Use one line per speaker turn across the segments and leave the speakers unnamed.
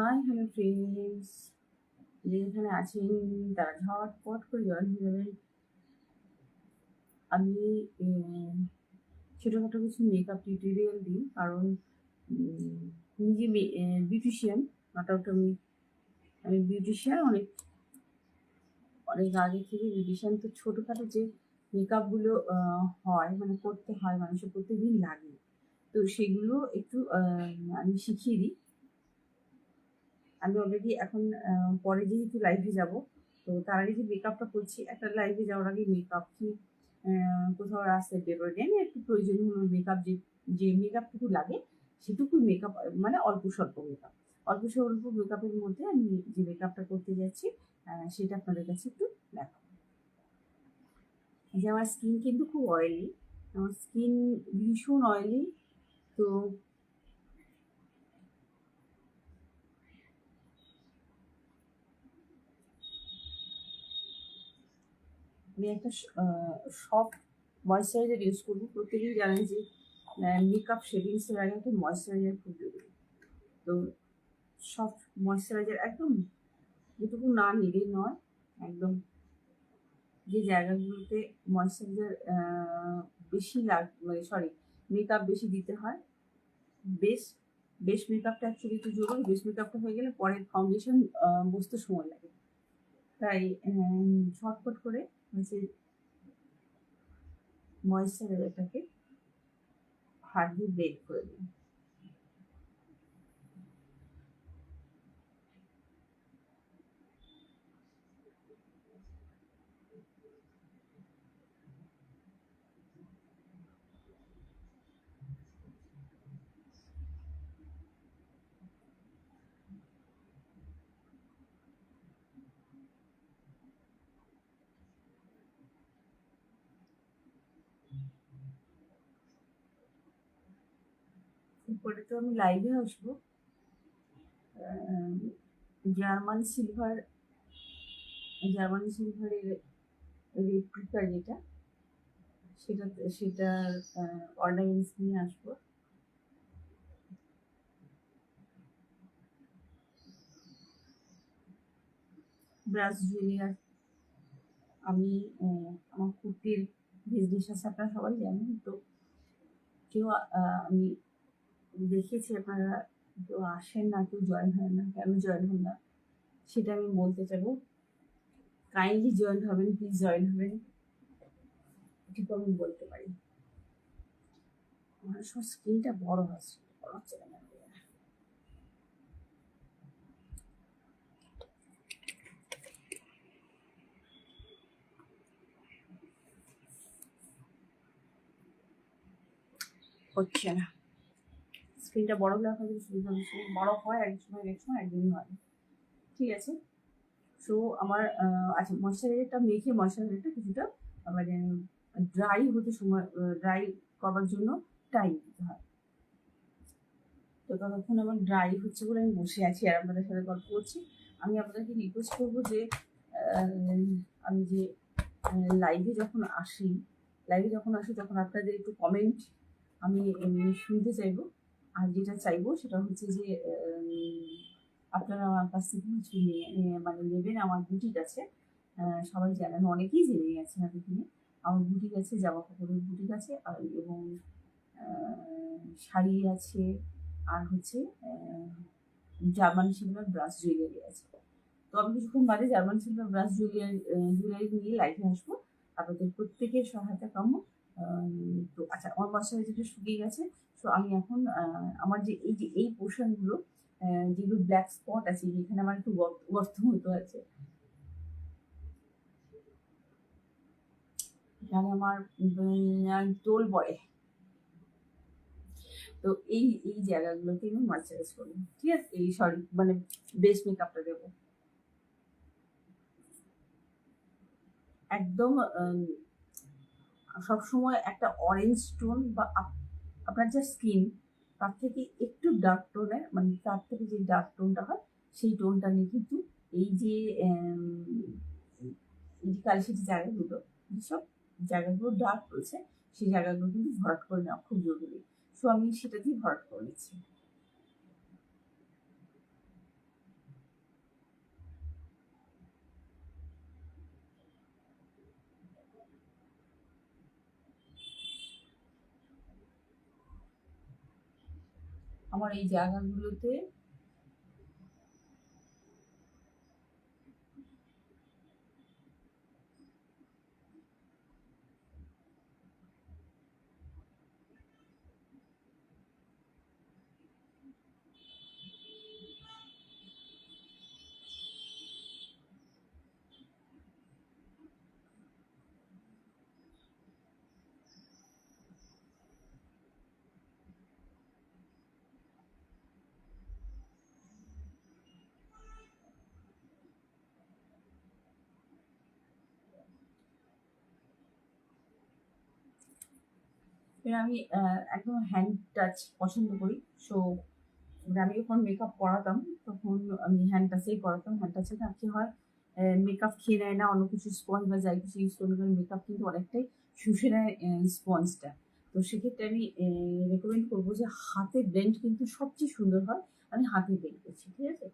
Hi hello friends, যেখানে আছেন তারা ঝটপট করে জয়েন হয়ে যাবেন। আমি ছোটোখাটো কিছু মেকআপ টিউটোরিয়াল দিই, কারণ নিজে বিউটিশিয়ান। নট আউট আমি বিউটিশিয়ান, অনেক অনেক আগে থেকে বিউটিশিয়ান। তো ছোটোখাটো যে মেকআপগুলো হয়, মানে করতে হয়, মানুষের প্রত্যেকদিন লাগে, তো সেগুলো একটু আমি শিখিয়ে দিই। আমি অলরেডি এখন পরে যেহেতু লাইভে যাব, তো তার আগে যে মেকআপটা করছি, একটা লাইভে যাওয়ার আগে মেকআপ কি কোথাও রাস্তায় বেরোলে আমি একটু প্রয়োজন হলো মেকআপ, যে মেকআপটুকু লাগে সেটুকু মেকআপ, মানে অল্প স্বল্প মেকআপ, অল্প স্বল্প মেকআপের মধ্যে আমি যে মেকআপটা করতে যাচ্ছি সেটা আপনাদের কাছে একটু দেখাবো। যে আমার স্কিন কিন্তু খুব অয়েলি, আমার স্কিন ভীষণ অয়েলি। তো আমি একটা সফট ময়েশ্চারাইজার ইউজ করবো। প্রত্যেকেই জানেন যে মেকআপ শেডিংসের আগে একটা ময়েশ্চারাইজার খুব জরুরি। তো সফট ময়েশ্চারাইজার একদম যেটুকু না নিলেই নয়, একদম যে জায়গাগুলোতে ময়েশ্চারাইজার বেশি মানে মেকআপ বেশি দিতে হয়, বেস বেস মেকআপটা অ্যাকচুয়ালি একটু জরুরি। বেস মেকআপটা হয়ে গেলে পরের ফাউন্ডেশন বসতে সময় লাগে, তাই ঝটপট করে হচ্ছে ময়েশ্চারাইজারটাকে হাত দিয়ে ব্লেন্ড করে দিই। এরপরে তো আমি লাইভে আসবো। জার্মান সিলভারের রেপ্লিকা যেটা, সেটার অর্নামেন্টস নিয়ে আসবো। ব্রাশ জুয়েলার, আমি আমার কুর্তির বিজনেস আছে, আপনারা সবাই জানেন। তো কেউ আমি দেখেছি আপনারা কেউ আসেন না, কেউ জয়েন হয় না, কেন জয়েন হন না সেটা আমি বলতে চাইবো। কাইন্ডলি জয়েন হবেন, প্লিজ জয়েন হবেন, এটুকু আমি বলতে পারি। আমার সব স্ক্রিনটা বড় হচ্ছে, বড় হচ্ছে না। হচ্ছে না, স্ক্রিনটা বড় হলে আপনাদের সুবিধা হচ্ছে, বড় হয় এক সময়, একদিনই হয়। ঠিক আছে। সো আমার আচ্ছা, ময়শ্চারাইজারটা কিছুটা মানে ড্রাই হতে সময়, ড্রাই করার জন্য টাইম দিতে হয়। তো ততক্ষণ আমার ড্রাই হচ্ছে বলে আমি বসে আছি আর আপনাদের সাথে গল্প করছি। আমি আপনাদেরকে রিকোয়েস্ট করবো যে আমি যে লাইভে যখন আসি তখন আপনাদের একটু কমেন্ট আমি শুনতে চাইবো। আর যেটা চাইবো সেটা হচ্ছে যে আপনারা আমার কাছ থেকে কিছু মানে নেবেন। আমার বুটিক আছে, সবাই জানেন, অনেকেই জেনে গেছেন এতদিনে। আমার বুটিক আছে, জামা কাপড়ের বুটিক আছে, আর এবং শাড়ি আছে, আর হচ্ছে জার্মান সিলভার ব্রাশ জুয়েলারি আছে। তো আমি কিছুক্ষণ বাদে জার্মান সিলভার ব্রাশ জুয়েলারি নিয়ে লাইভে আসবো, আপনাদের প্রত্যেকের সহায়তা কাম্য। তো আচ্ছা, আমার ময়শ্চারাইজারটা শুকিয়ে গেছে। তো আমি এখন আমার এই পোর্শনগুলো, যেগুলো ব্ল্যাক স্পট আছে, যেখানে আমার একটু গর্ত মতো আছে, এখানে আমার টোল পড়ে, তো এই এই জায়গাগুলোতে আমি ময়শ্চারাইজ করবো। ঠিক আছে, মানে বেস মেকআপটা দেবো একদম। সবসময় একটা অরেঞ্জ টোন বা আপনার যা স্কিন তার থেকে একটু ডার্ক টোনের, মানে তার থেকে যে ডার্ক টোনটা হয় সেই টোনটা নিয়ে কিন্তু এই যে কালসি জায়গাগুলো, যেসব জায়গাগুলো ডার্ক রয়েছে সেই জায়গাগুলো কিন্তু ভরাট করে নেওয়া খুব জরুরি। সো আমি সেটা দিয়ে ভরাট করে নিচ্ছি। আমার এই জায়গাগুলোতে আমি একদম হ্যান্ড টাচ পছন্দ করি। সো আমি যখন মেকআপ করাতাম তখন আমি হ্যান্ড টাচেই করাতাম। হ্যান্ড টাচে না কি হয়, মেকআপ খেয়ে নেয় না, অন্য কিছু স্পঞ্জ বা যাই কিছু ইউজ করলে মেকআপ কিন্তু অনেকটাই শুষে নেয় স্পঞ্জটা। তো সেক্ষেত্রে আমি রেকমেন্ড করবো যে হাতে ব্লেন্ড কিন্তু সবচেয়ে সুন্দর হয়। আমি হাতে ব্লেন্ড করছি, ঠিক আছে।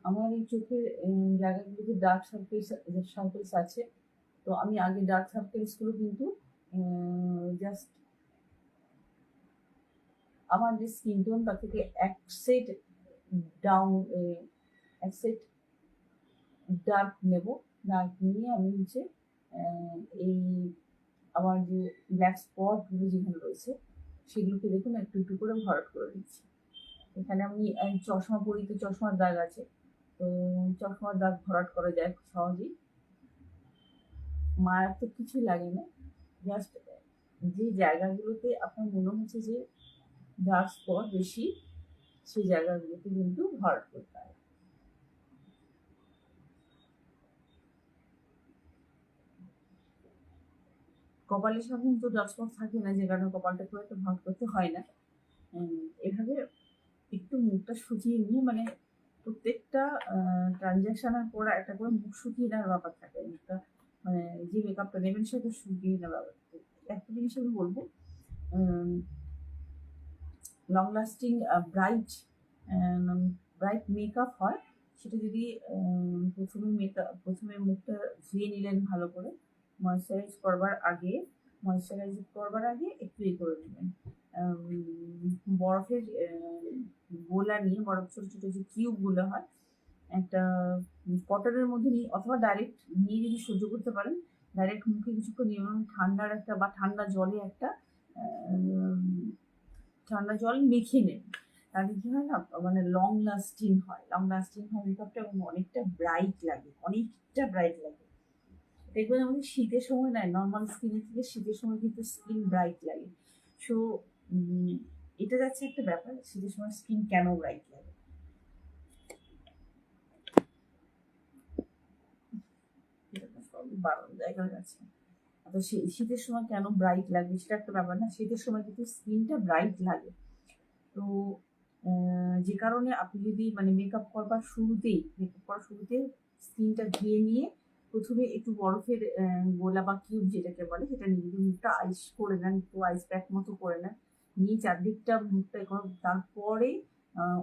আমার এই চোখের জায়গাগুলোতে ডার্ক সার্কেলস আছে। তো আমি আগে ডার্ক সার্কেলসগুলো কিন্তু জাস্ট আমার যে স্কিন টোন তার থেকে এক সেট ডাউন, এক সেট ডার্ক নেব। ডার্ক নিয়ে আমি হচ্ছে এই আমার যে ব্ল্যাক স্পটগুলো যেখানে রয়েছে সেগুলোকে দেখুন একটু একটু করে ভরাট করে দিচ্ছি। এখানে আমি চশমা পরি, তো চশমার দাগ আছে, তো চশমার দাগ ভরাট করা যায় খুব সহজেই। মায়ের তো কিছু লাগে না, জাস্ট যে জায়গাগুলোতে আপনার মনে হচ্ছে যে ডার্ক স্পট বেশি সেই জায়গাগুলোতে কিন্তু ভরাট করতে হয়। কপালের সাধারণত তো ডার্ক স্পট থাকে না, যে কারণে কপালটা খুব একটা ভরাট করতে হয় না। এভাবে একটু মুখটা শুকিয়ে নিয়ে, মানে প্রত্যেকটা ট্রানজ্যাকশনের পর একটা করে মুখ শুকিয়ে নেওয়ার ব্যাপার থাকে। মুখটা মানে যে মেকআপটা নেবেন সেটা শুকিয়ে নেওয়ার ব্যাপার। একটা জিনিস আমি বলবো, লং লাস্টিং ব্রাইট মেকআপ হয় সেটা যদি প্রথমে মুখটা ধুয়ে নিলেন ভালো করে, ময়শ্চারাইজ করবার আগে একটু করে নেবেন, বরফের গোলা নিয়ে, বরফ ছোট ছোট যে কিউবগুলো হয় একটা কটনের মধ্যে নিয়ে, অথবা ডাইরেক্ট নিয়ে যদি সহ্য করতে পারেন ডাইরেক্ট মুখে কিছুক্ষণ নিয়ে ঠান্ডার একটা বা ঠান্ডা জলে একটা ঠান্ডা জল মেখে নেন। তাহলে কি হয় না, মানে লং লাস্টিং হয় মেকআপটা, এবং অনেকটা ব্রাইট লাগে, দেখবেন আমাদের শীতের সময় নয়, নর্মাল স্কিনের থেকে শীতের সময় কিন্তু স্কিন ব্রাইট লাগে। সো এটা যাচ্ছে একটা ব্যাপার, শীতের সময় স্কিন কেন ব্রাইট লাগে। বারো জায়গায় আছে, তো শীতের সময় কেন ব্রাইট লাগে সেটা একটা ব্যাপার না, শীতের সময় কিন্তু স্কিনটা ব্রাইট লাগে। তো যে কারণে আপনি যদি মানে মেকআপ করার শুরুতে স্কিনটা ধুয়ে নিয়ে প্রথমে একটু বরফের গোলা বা কিউব যেটাকে বলে সেটা নিয়ে যদি মুখটা আইস করে নেন, একটু আইস প্যাক মতো করে নেন, নিয়ে চারদিকটা মুখটা তারপরে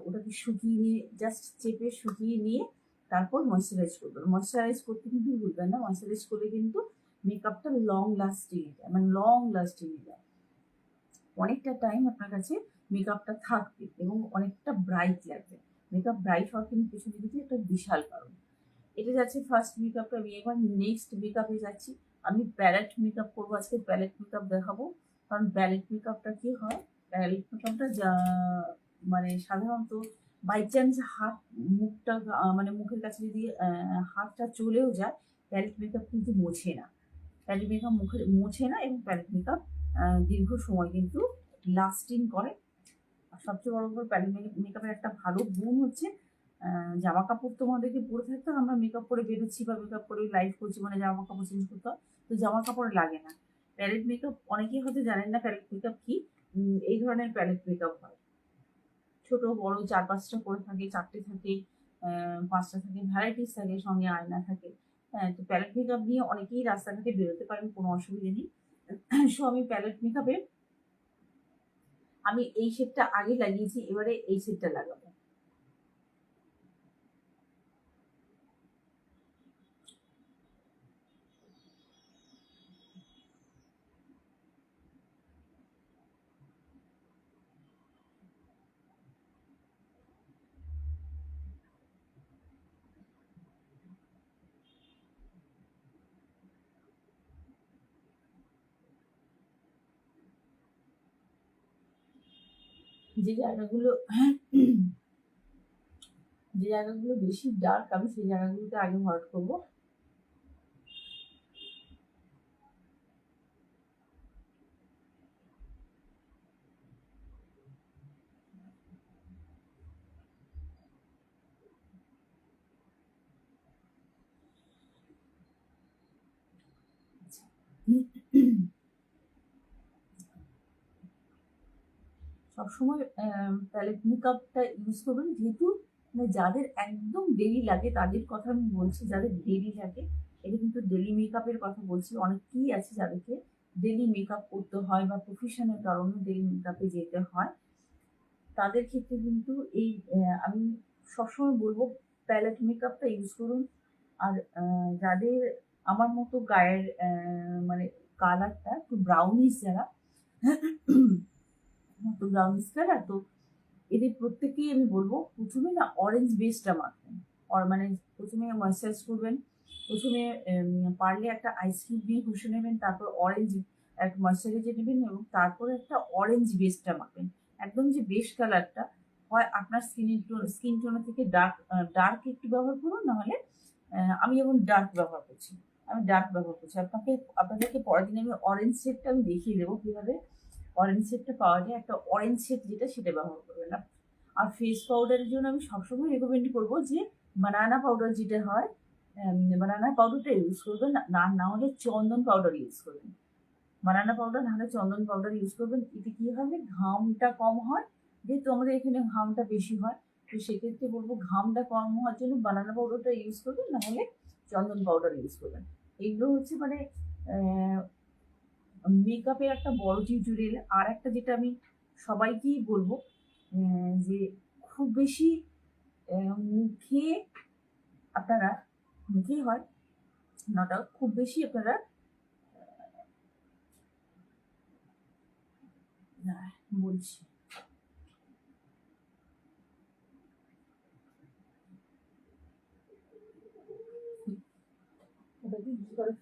ওটাকে শুকিয়ে নিয়ে জাস্ট চেপে শুকিয়ে নিয়ে তারপর ময়শ্চারাইজ করবেন। ময়শ্চারাইজ করতে কিন্তু ভুলবেন না, ময়শ্চারাইজ করলে কিন্তু মেকআপটা লং লাস্টিং যায়, অনেকটা টাইম আপনার কাছে মেকআপটা থাকবে এবং অনেকটা ব্রাইট লাগবে। মেকআপ ব্রাইট হওয়ার কিন্তু পেছনে কিন্তু একটা বিশাল কারণ। এটা যাচ্ছে ফার্স্ট মেকআপটা। আমি এবার নেক্সট মেকআপে যাচ্ছি। আমি প্যালেট মেকআপ করবো আজকে, প্যালেট মেকআপ দেখাবো। কারণ প্যালেট মেকআপটা কি হয়, প্যালেট মেকআপটা মানে সাধারণত বাই চান্স মুখটা মানে মুখের কাছে যদি হাতটা চলেও যায়, প্যালেট মেকআপ কিন্তু মোছে না, এবং প্যালেট মেকআপ দীর্ঘ সময় কিন্তু লাস্টিং করে। আর সবচেয়ে বড় করে প্যালেট মেকআপের একটা ভালো গুণ হচ্ছে, জামা কাপড় তো আমাদেরকে পরে থাকতে হয়, আমরা মেকআপ করে বেরোচ্ছি বা মেকআপ করে লাইভ করছি, মানে জামা কাপড় চেঞ্জ করতে হয়, তো জামা কাপড় লাগে না। প্যালেট মেকআপ অনেকেই হয়তো জানেন না প্যালেট মেকআপ কি। এই ধরনের প্যালেট মেকআপ হয়, ছোট বড় 4-5টা করে থাকে, 4টে থাকে, 5টা থাকে, ভ্যারাইটিস থাকে, সঙ্গে আয়না থাকে। হ্যাঁ, তো প্যালেট মেকআপ নিয়ে অনেকেই রাস্তাঘাটে বেরোতে পারেন, কোনো অসুবিধা নেই। সো আমি প্যালেট মেকআপে আমি এই শেডটা আগে লাগিয়েছি, এবারে এই শেডটা লাগাবো। যে জায়গাগুলো বেশি ডার্ক, আমি সেই জায়গাগুলোতে আগে ভরাট করবো। সবসময় প্যালেট মেকআপটা ইউজ করবেন, যেহেতু যাদের একদম ডেলি লাগে তাদের কথা আমি বলছি, যাদের ডেলি লাগে, এটা কিন্তু ডেলি মেকআপের কথা বলছি। অনেকেই আছে যাদেরকে ডেলি মেকআপ করতে হয় বা প্রফেশনের কারণে ডেলি মেকআপে যেতে হয়, তাদের ক্ষেত্রে কিন্তু এই আমি সবসময় বলবো প্যালেট মেকআপটা ইউজ করুন। আর যাদের আমার মতো গায়ের মানে কালারটা একটু ব্রাউনিশ, যারা একটু ব্রাউনিশ কালার, তো এদের প্রত্যেকেই আমি বলবো প্রথমে না অরেঞ্জ বেসটা মাখবেন। মানে প্রথমে ময়েশ্চারাইজ করবেন, প্রথমে পারলে একটা আইসক্রিম দিয়ে ঘষে নেবেন, তারপর অরেঞ্জ একটা ময়েশ্চারাইজার নেবেন এবং তারপরে একটা অরেঞ্জ বেসটা মাখবেন। একদম যে বেস কালারটা হয় আপনার স্কিন টোনের থেকে ডার্ক একটু ব্যবহার করুন, নাহলে আমি যেমন ডার্ক ব্যবহার করছি, আপনাদেরকে পরের দিন আমি অরেঞ্জ শেডটা আমি দেখিয়ে দেবো কিভাবে অরেঞ্জ শেডটা পাওয়া যায়। একটা অরেঞ্জ শেড যেটা, সেটা ব্যবহার করবেন না। আর ফেস পাউডারের জন্য আমি সবসময় রেকমেন্ড করবো যে বানানা পাউডার যেটা হয়, বানানা পাউডারটা ইউজ করবেন, না হলে চন্দন পাউডার ইউজ করবেন। বানানা পাউডার না হলে চন্দন পাউডার ইউজ করবেন। এতে কি হবে, ঘামটা কম হয়, যেহেতু আমাদের এখানে ঘামটা বেশি হয়, তো সেক্ষেত্রে বলবো ঘামটা কম হওয়ার জন্য বানানা পাউডারটা ইউজ করবেন, না হলে চন্দন পাউডার ইউজ করবেন। এগুলো হচ্ছে মানে মেকআপের একটা বড় টিউটোরিয়াল। আর একটা যেটা আমি সবাইকেই বলবো, যে খুব বেশি মুখে আপনারা, মুখে হয় নটা, খুব বেশি আপনারা বলছি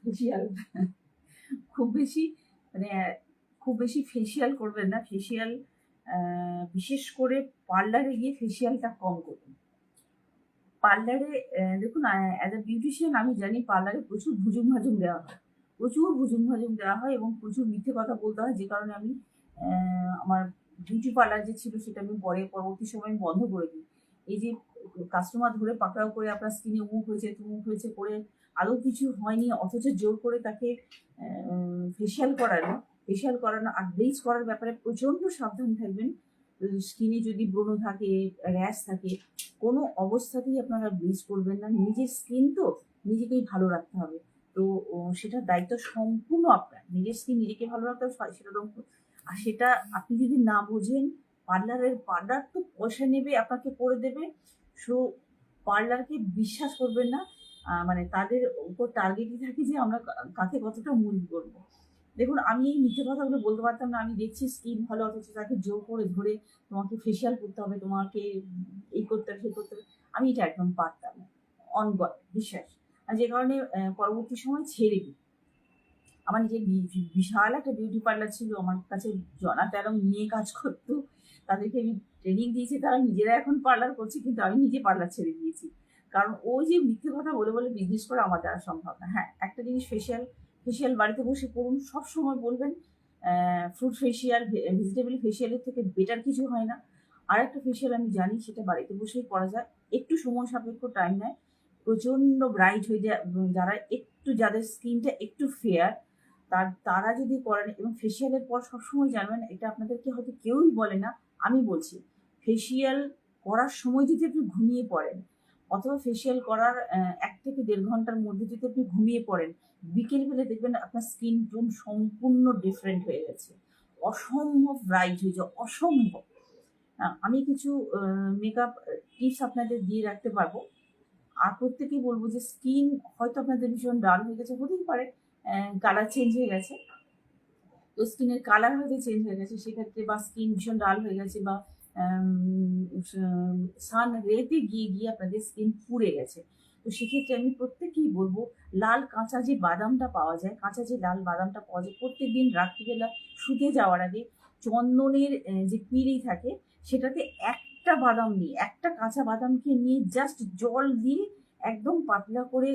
ফেসিয়াল, খুব বেশি মানে খুব বেশি ফেসিয়াল করবেন না। ফেসিয়াল বিশেষ করে পার্লারে গিয়ে ফেসিয়ালটা কম করবেন। পার্লারে দেখুন, অ্যাজ এ বিউটিশিয়ান আমি জানি পার্লারে প্রচুর ভুজুং ভাজুং দেওয়া হয়, এবং প্রচুর মিথ্যে কথা বলতে হয়, যে কারণে আমি আমার বিউটি পার্লার যে ছিল সেটা আমি পরবর্তী সময় বন্ধ করে দিই। এই যে কাস্টমার ধরে পাকড়াও করে আপনার স্কিনে মুখ হয়েছে তুমুক হয়েছে করে আরও কিছু হয়নি, অথচ জোর করে তাকে ফেসিয়াল করানো আর ব্লিচ করার ব্যাপারে প্রচণ্ড সাবধান থাকবেন। স্কিনে যদি ব্রণ থাকে, র্যাশ থাকে, কোনো অবস্থাতেই আপনারা ব্লিচ করবেন না। নিজের স্কিন তো নিজেকেই ভালো রাখতে হবে, তো সেটার দায়িত্ব সম্পূর্ণ আপনার। নিজের স্কিন নিজেকে ভালো রাখতে হবে, সেটা আর সেটা আপনি যদি না বোঝেন, পার্লার তো পয়সা নেবে, আপনাকে করে দেবে। সো পার্লারকে বিশ্বাস করবেন না, মানে তাদের উপর টার্গেটই থাকে যে আমরা কাকে কতটা মুড়ি করবো। দেখুন, আমি এই মিথ্যে কথাগুলো বলতে পারতাম না। আমি দেখছি স্কিন ভালো, অথচ তাকে জোর করে ধরে তোমাকে ফেসিয়াল করতে হবে, তোমাকে এই করতে হবে, সেই করতে হবে, আমি এটা একদম পারতাম না। অন গড বিশ্বাস। আর যে কারণে পরবর্তী সময় ছেড়ে দিই। আমার নিজের বিশাল একটা বিউটি পার্লার ছিল, আমার কাছে জনা 13 মেয়ে কাজ করতো, তাদেরকে আমি ট্রেনিং দিয়েছি, তারা নিজেরা এখন পার্লার করছে, কিন্তু আমি নিজে পার্লার ছেড়ে দিয়েছি। কারণ ওই যে মিথ্যে কথা বলে বলে বিজনেস করা আমার দ্বারা সম্ভব না। হ্যাঁ, একটা জিনিস, ফেসিয়াল বাড়িতে বসে করুন, সবসময় বলবেন ফ্রুট ফেসিয়াল, ভেজিটেবল ফেসিয়ালের থেকে বেটার কিছু হয় না। আর একটা ফেসিয়াল আমি জানি, সেটা বাড়িতে বসেই করা যায়, একটু সময় সাপেক্ষ, টাইম নেয়, প্রচণ্ড ব্রাইট হয়ে যায়। যাদের স্কিনটা একটু ফেয়ার, তারা যদি করেন, এবং ফেসিয়ালের পর সবসময় জানবেন, এটা আপনাদেরকে হয়তো কেউই বলে না, আমি বলছি, ফেসিয়াল করার সময় যদি আপনি ঘুমিয়ে পড়েন, অথবা ফেসিয়াল করার 1 থেকে 1.5 ঘন্টার মধ্যে যদি আপনি ঘুমিয়ে পড়েন, বিকেলবেলা দেখবেন আপনার স্কিন টোন সম্পূর্ণ ডিফারেন্ট হয়ে গেছে, অসম্ভব ব্রাইট হয়ে যায়, অসম্ভব। আমি কিছু মেকআপ টিপস আপনাদের দিয়ে রাখতে পারবো। আর প্রত্যেকেই বলবো যে স্কিন হয়তো আপনাদের ভীষণ ডাল হয়ে গেছে, হতেই পারে কালার চেঞ্জ হয়ে গেছে, তো স্কিনের কালার হয়তো চেঞ্জ হয়ে গেছে সেক্ষেত্রে, বা স্কিন ভীষণ ডাল হয়ে গেছে, বা সান রেতে গিয়ে গিয়ে আপনাদের স্কিন পুড়ে গেছে। তো সেক্ষেত্রে আমি প্রত্যেকেই বলবো, লাল কাঁচা যে বাদামটা পাওয়া যায়, কাঁচা যে লাল বাদামটা পাওয়া যায়, প্রত্যেকদিন রাত্রিবেলা শুতে যাওয়ার আগে চন্দনের যে পিঁড়ি থাকে সেটাতে একটা বাদাম নিয়ে, একটা কাঁচা বাদামকে নিয়ে জাস্ট জল দিয়ে একদম পাতলা করে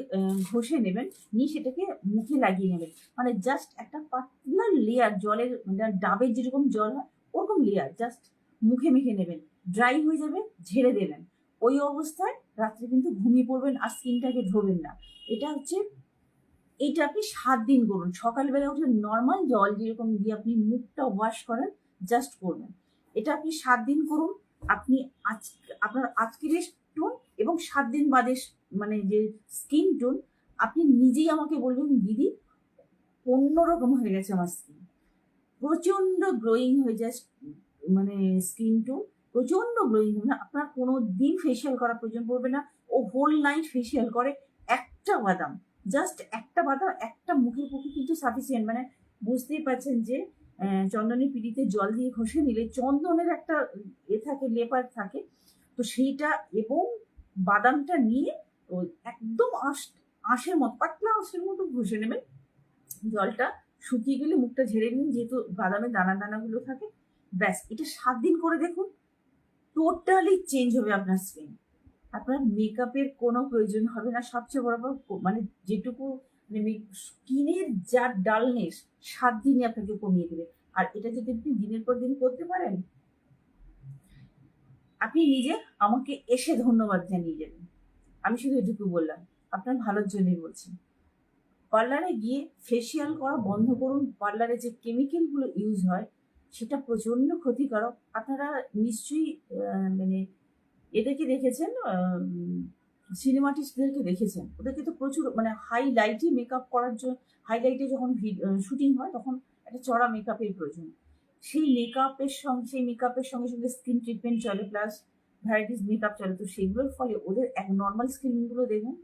ঘষে নেবেন, নিয়ে সেটাকে মুখে লাগিয়ে নেবেন। মানে জাস্ট একটা পাতলা লেয়ার জলের, মানে ডাবের যেরকম জল হয় ওরকম লেয়ার জাস্ট মুখে মেখে নেবেন, ড্রাই হয়ে যাবে, ঝেড়ে দেবেন। ওই অবস্থায় রাত্রে কিন্তু ঘুমিয়ে পড়বেন আর স্কিনটাকে ধোবেন না। এটা হচ্ছে, এইটা আপনি 7 দিন করুন। সকালবেলা উঠে নর্মাল জল যেরকম দিয়ে আপনি মুখটা ওয়াশ করেন জাস্ট করবেন। এটা আপনি 7 দিন করুন। আপনি আপনার আজকের টোন এবং 7 দিন বাদে মানে যে স্কিন টোন, আপনি নিজেই আমাকে বলবেন দিদি অন্যরকম হয়ে গেছে আমার স্কিন, প্রচন্ড গ্লোয়িং হয়ে যায়, মানে স্কিন টোন প্রচন্ড গ্লোয়িং হবে না। আপনার কোনো দিন ফেসিয়াল করার প্রয়োজন পড়বে না। ও হোল নাইট ফেসিয়াল করে, একটা বাদাম, জাস্ট একটা বাদাম একটা মুখের পক্ষে কিন্তু সাফিসিয়েন্ট। মানে বুঝতেই পারছেন যে চন্দনের পিঁড়িতে জল দিয়ে ঘষে নিলে চন্দনের একটা থাকে, লেপার থাকে, তো সেইটা এবং বাদামটা নিয়ে ওই একদম আঁশের মতো, পাতলা আঁশের মতো ঘষে নেবেন। জলটা শুকিয়ে গেলে মুখটা ঝেড়ে নিন, যেহেতু বাদামের দানা দানাগুলো থাকে। ব্যাস, এটা 7 দিন করে দেখুন, টোটালি চেঞ্জ হবে আপনার স্কিন। আপনার মেকআপের কোনো প্রয়োজন হবে না। সবচেয়ে বড় মানে যেটুকু মানে স্কিনের যা ডালনেস 7 দিনে আপনাকে কমিয়ে দেবে। আর এটা যদি আপনি দিনের পর দিন করতে পারেন, আপনি নিজে আমাকে এসে ধন্যবাদ জানিয়ে যাবেন। আমি শুধু এটুকু বললাম, আপনার ভালোর জন্যই বলছি। পার্লারে গিয়ে ফেসিয়াল করা বন্ধ করুন। পার্লারে যে কেমিক্যালগুলো ইউজ হয় সেটা প্রচন্ড ক্ষতিকারক। আপনারা নিশ্চয়ই মানে এদেরকে দেখেছেন, সিনেমাটিস্টদেরকে দেখেছেন, ওদেরকে তো প্রচুর মানে হাইলাইটে মেকআপ করার জন্য, হাইলাইটে যখন শুটিং হয় তখন একটা চড়া মেকআপের প্রয়োজন। সেই মেকআপের সঙ্গে সঙ্গে স্কিন ট্রিটমেন্ট চলে, প্লাস ভ্যারাইটিস মেকআপ চলে। তো সেগুলোর ফলে ওদের এক নর্মাল স্কিনগুলো দেখুন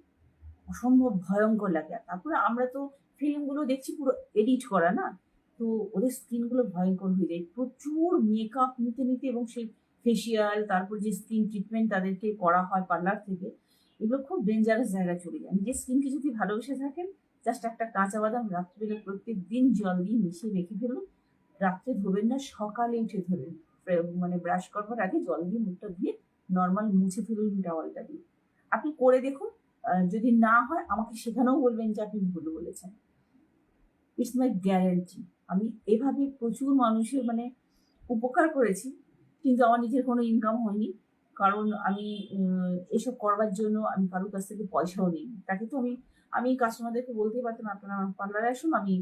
অসম্ভব ভয়ঙ্কর লাগে। তারপরে আমরা তো ফিল্মগুলো দেখছি পুরো এডিট করা না, তো ওদের স্কিনগুলো ভয়ঙ্কর হয়ে যায় প্রচুর মেকআপ নিতে নিতে, এবং সেই ফেসিয়াল, তারপর যে স্কিন ট্রিটমেন্ট তাদেরকে করা হয় পার্লার থেকে, এগুলো খুব ডেঞ্জারাস জায়গায় চলে যায়। নিজের স্কিনকে যদি ভালোবেসে থাকেন, জাস্ট একটা কাঁচা বাদাম রাত্রিবেলা প্রত্যেক দিন জল দিয়ে মিশিয়ে রেখে ফেলুন। রাত্রে ধোবেন না, সকালে উঠে ধোবেন, মানে ব্রাশ করবার আগে জল দিয়ে মুখটা দিয়ে নর্মাল মুছে ফেলুন টাওয়ালটা দিয়ে। আপনি করে দেখুন, যদি না হয় আমাকে সেখানেও বলবেন যে আপনি ভুল বলেছেন। It's my guarantee. আমি এভাবে প্রচুর মানুষের মানে উপকার করেছি, কিন্তু আমার নিজের কোনো ইনকাম হয়নি, কারণ আমি এসব করবার জন্য আমি কারোর কাছ থেকে পয়সাও নিই। তাকে তো আমি কাস্টমারদেরকে বলতেই পারতাম আপনারা পার্লারে আসুন, আমি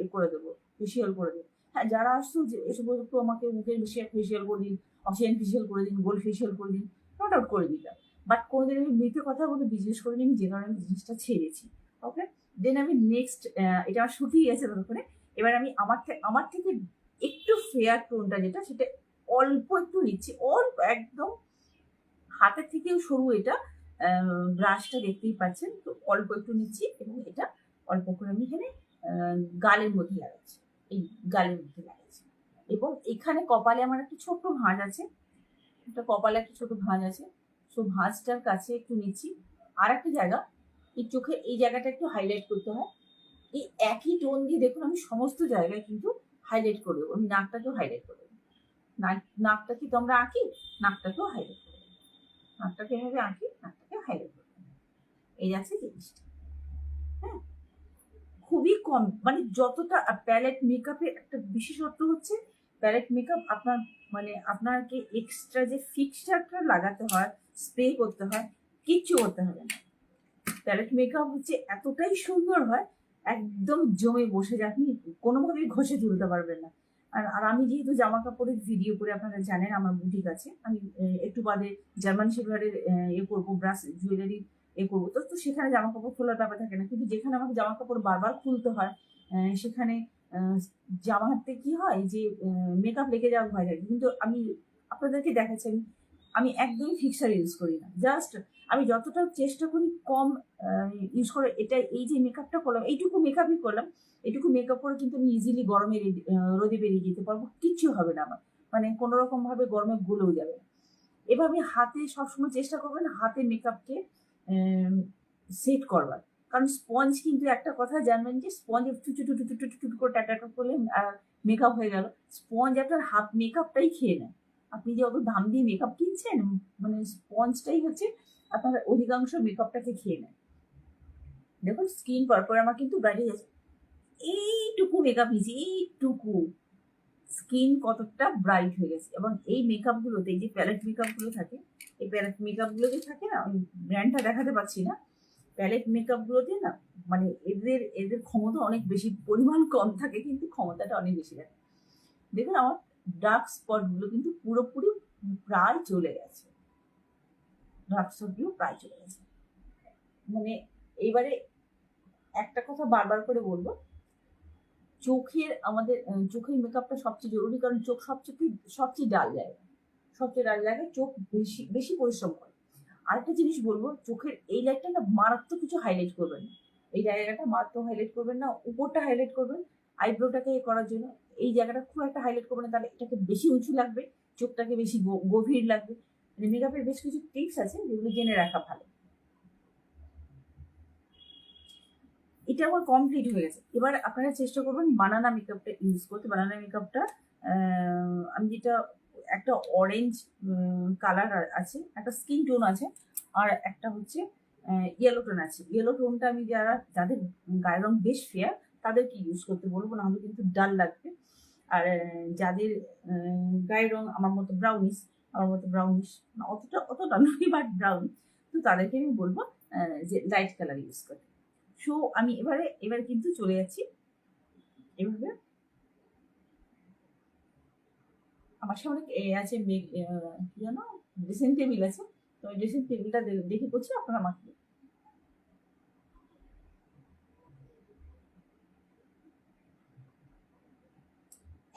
এ করে দেবো, ফেসিয়াল করে দেবো। হ্যাঁ, যারা আসতো যে এসব একটু আমাকে মুখের ফেসিয়াল করে দিন, অক্সিজেন ফেসিয়াল করে দিন, গোল্ড ফেসিয়াল করে দিন, নট আউট করে দিতাম। বাট কোনোদিন আমি মিথ্যে কথা বলে বিজনেস করে নিই, যে কারণে বিজনেসটা ছেড়েছি। ওকে, দেন আমি নেক্সট, এটা আমার শুটিয়ে গেছে ততক্ষণে। এবার আমি আমার থেকে একটু ফেয়ার টোনটা যেটা, সেটা অল্প একটু নিচ্ছি, অল্প একদম হাতের থেকেও সরু। এটা ব্রাশটা দেখতেই পাচ্ছেন, তো অল্প একটু নিচ্ছি এবং এটা অল্প করে আমি এখানে গালের মধ্যে লাগাচ্ছি, এই গালের মধ্যে লাগাচ্ছি। এবং এখানে কপালে আমার একটা ছোট্ট ভাঁজ আছে, কপালে একটা ছোট ভাঁজ আছে, সো ভাঁজটার কাছে একটু নিচ্ছি। আর একটা জায়গা, এই চোখে এই জায়গাটা একটু হাইলাইট করতে হয়। এই একই টোন দিয়ে দেখুন আমি সমস্ত জায়গায় কিন্তু হাইলাইট করে দেবো। আমি নাকটাকেও হাইলাইট করে দেবো। নাকটা কি তোমরা আঁকি, নাকটাকেও হাইলাইট করে দেবো। নাকটাকে এভাবে আঁকি, নাকটাকে হাইলাইট করে দেবো। এই আছে জিনিসটা। হ্যাঁ, খুবই কম, মানে যতটা প্যালেট মেকআপের একটা বিশেষত্ব হচ্ছে, প্যালেট মেকআপ আপনাকে এক্সট্রা যে ফিক্সচারটা লাগাতে হয়, স্প্রে করতে হয়, কিচ্ছু করতে হবে না। প্যালেট মেকআপ হচ্ছে এতটাই সুন্দর হয়, একদম জমে বসে যায়, আপনি কোনোভাবেই ঘষে তুলতে পারবেন না। আর আমি যেহেতু জামা কাপড়ের ভিডিও করে আপনারা জানেন আমার বুটিক আছে, আমি একটু বাদে জার্মান শেফার্ডের এ করবো, ব্রাশ জুয়েলারি এ করবো, তো সেখানে জামা কাপড় খোলার ব্যাপার থাকে না। কিন্তু যেখানে আমাকে জামা কাপড় বারবার খুলতে হয় সেখানে জামা হাতে কি হয় যে মেকআপ লেগে যাওয়ার ভয় থাকে। কিন্তু আমি আপনাদেরকে দেখাচ্ছি, আমি একদমই ফিক্সার ইউজ করি না। জাস্ট আমি যতটা চেষ্টা করি কম ইউজ করে। এটা এই যে মেকআপটা করলাম, এইটুকু মেকআপই করলাম, এইটুকু মেকআপ করে কিন্তু আমি ইজিলি গরমে রোদে বেরিয়ে যেতে পারবো, কিচ্ছু হবে না আমার, মানে কোনো রকম ভাবে গরমে গলেও যাবে না। এভাবে হাতে সবসময় চেষ্টা করবেন হাতে মেকআপকে সেট করবার। কারণ স্পঞ্জ কিন্তু একটা কথা জানবেন যে স্পঞ্জ টুটু করে টাটা করলে মেকআপ হয়ে গেল। স্পঞ্জ আপনার হাত মেকআপটাই খেয়ে নেয়। আপনি যে অত দাম দিয়ে মেকআপ কিনছেন, মানে স্পঞ্জটাই হচ্ছে আপনার অধিকাংশ মেকআপটাকে খেয়ে নেয়। দেখুন স্কিন পরপর আমার কিন্তু ব্রাইটে যাচ্ছে, এইটুকু মেকআপ নিয়েছি, এইটুকু স্কিন কতটা ব্রাইট হয়ে গেছে। এবং এই মেকআপ গুলোতে, এই যে প্যালেট মেকআপ গুলো থাকে, এই প্যালেট মেকআপ গুলো যে থাকে না, আমি ব্র্যান্ডটা দেখাতে পারছি না, প্যালেট মেকআপ গুলোতে না মানে এদের ক্ষমতা অনেক বেশি, পরিমাণ কম থাকে কিন্তু ক্ষমতাটা অনেক বেশি থাকে। দেখুন আমার ডার্ক স্পট গুলো কিন্তু পুরোপুরি প্রায় চলে গেছে, ডার্ক স্পট গুলো প্রায় চলে গেছে। মানে এইবারে একটা কথা বারবার করে বলবো, চোখের আমাদের চোখের মেকআপটা সবচেয়ে জরুরি, কারণ চোখ সবচেয়ে ডাল জায়গা, সবচেয়ে ডাল জায়গায় চোখ বেশি বেশি পরিশ্রম করে। আরেকটা জিনিস বলবো, চোখের এই লাইটটা না মারাত্মক কিছু হাইলাইট করবেন না, এই জায়গাটা মারাত্মক হাইলাইট করবেন না, উপরটা হাইলাইট করবেন আইব্রোটাকে করার জন্য। এই জায়গাটা খুব একটা হাইলাইট করবেন না, তাহলে এটাকে বেশি উঁচু লাগবে, চোখটাকে বেশি গভীর লাগবে। মানে মেকআপের বেশ কিছু টিপস আছে যেগুলো জেনে রাখা ভালো। এটা আমার কমপ্লিট হয়ে গেছে। এবার আপনারা চেষ্টা করবেন বানানা মেকআপটা ইউজ করতে। বানানা মেকআপটা আমি যেটা একটা অরেঞ্জ কালার আছে, একটা স্কিন টোন আছে, আর একটা হচ্ছে ইয়েলো টোন আছে। ইয়েলো টোনটা আমি যাদের গায়ের রং বেশ ফেয়ার তাদেরকে ইউজ করতে বলবো, নাহলে কিন্তু ডাল লাগবে। আর যাদের গায়ের রং আমার মতো ব্রাউনিশ, অতটা নয় বাট ব্রাউন, তো তাদেরকে আমি বলবো যে লাইট কালার ইউজ করতে। সো আমি এবারে কিন্তু চলে যাচ্ছি এভাবে। আমার সামনে আছে কি জানো, ড্রেসিং টেবিল আছে, তো ড্রেসিং টেবিলটা দেখে করছি, আপনারা আমাকে